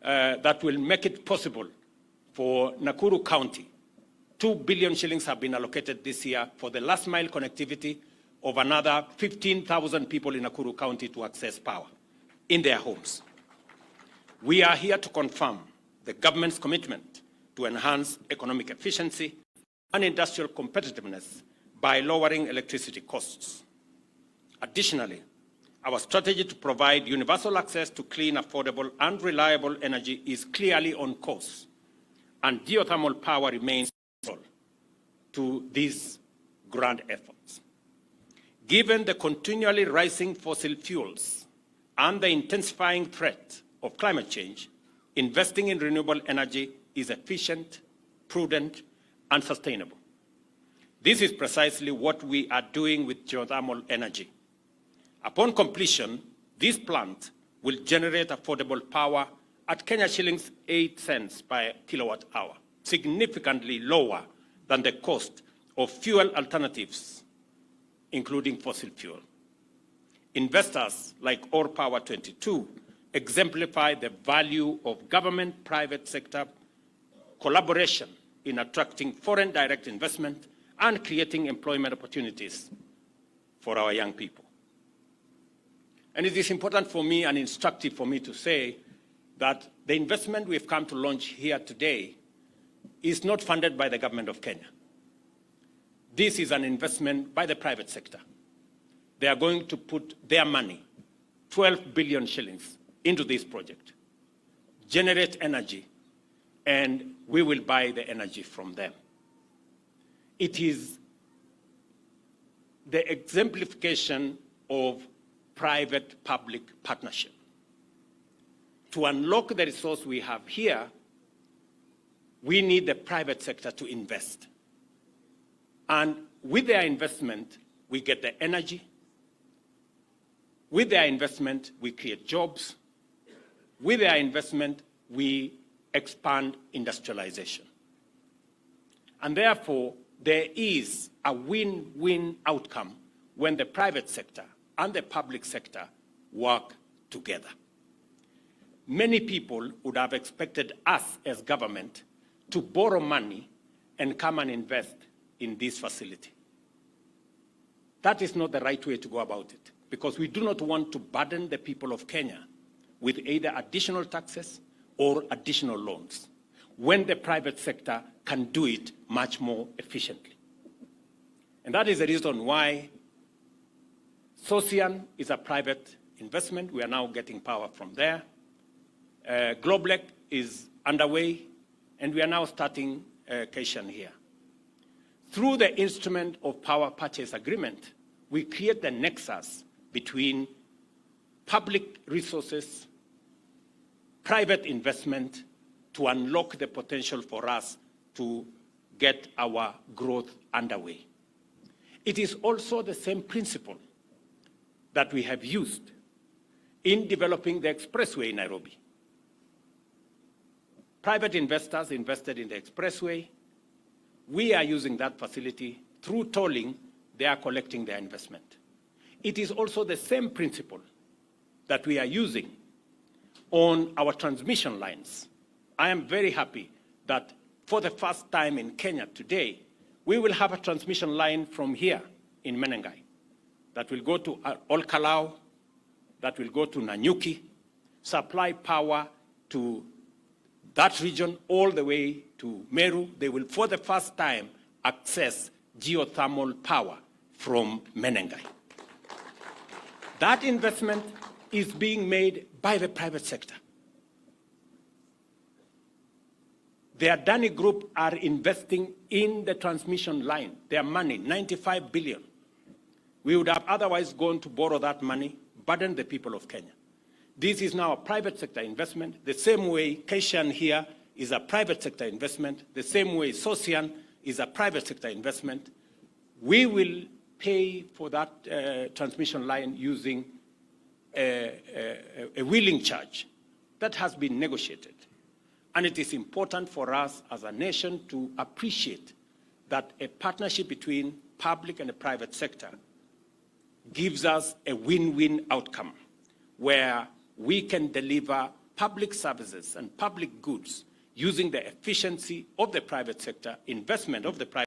that will make it possible for Nakuru County. 2 billion shillings have been allocated this year for the last mile connectivity of another 15,000 people in Nakuru County to access power in their homes. We are here to confirm the government's commitment to enhance economic efficiency and industrial competitiveness by lowering electricity costs. Additionally, our strategy to provide universal access to clean, affordable, and reliable energy is clearly on course, and geothermal power remains central to these grand efforts. Given the continually rising fossil fuels and the intensifying threat of climate change, investing in renewable energy is efficient, prudent, and sustainable. This is precisely what we are doing with geothermal energy. Upon completion, this plant will generate affordable power at Kenya shillings 8 cents per kilowatt hour, significantly lower than the cost of fuel alternatives, including fossil fuel. Investors like Or Power 22 exemplify the value of government-private sector collaboration in attracting foreign direct investment and creating employment opportunities for our young people. And it is important for me and instructive for me to say that the investment we've come to launch here today is not funded by the government of Kenya. This is an investment by the private sector. They are going to put their money, 12 billion shillings, into this project, generate energy, and we will buy the energy from them. It is the exemplification of private-public partnership. To unlock the resource we have here, we need the private sector to invest. And with their investment, we get the energy. With their investment, we create jobs. With their investment, we expand industrialization. And therefore, there is a win-win outcome when the private sector and the public sector work together. Many people would have expected us as government to borrow money and come and invest in this facility. That is not the right way to go about it, because we do not want to burden the people of Kenya with either additional taxes or additional loans, when the private sector can do it much more efficiently. And that is the reason why Socian is a private investment. We are now getting power from there. Globlec is underway, and we are now starting Keshan here. Through the instrument of power purchase agreement, we create the nexus between public resources, private investment, to unlock the potential for us to get our growth underway. It is also the same principle that we have used in developing the Expressway in Nairobi. Private investors invested in the Expressway. We are using that facility. Through tolling, they are collecting their investment. It is also the same principle that we are using on our transmission lines. I am very happy that for the first time in Kenya today, we will have a transmission line from here in Menengai that will go to Olkalau, that will go to Nanyuki, supply power to that region all the way to Meru. They will, for the first time, access geothermal power from Menengai. That investment is being made by the private sector. The Adani Group are investing in the transmission line. Their money, 95 billion. We would have otherwise gone to borrow that money, burden the people of Kenya. This is now a private sector investment, the same way Keshan here is a private sector investment, the same way Socian is a private sector investment. We will pay for that transmission line using a wheeling charge that has been negotiated. And it is important for us as a nation to appreciate that a partnership between public and the private sector gives us a win-win outcome where we can deliver public services and public goods using the efficiency of the private sector, investment of the private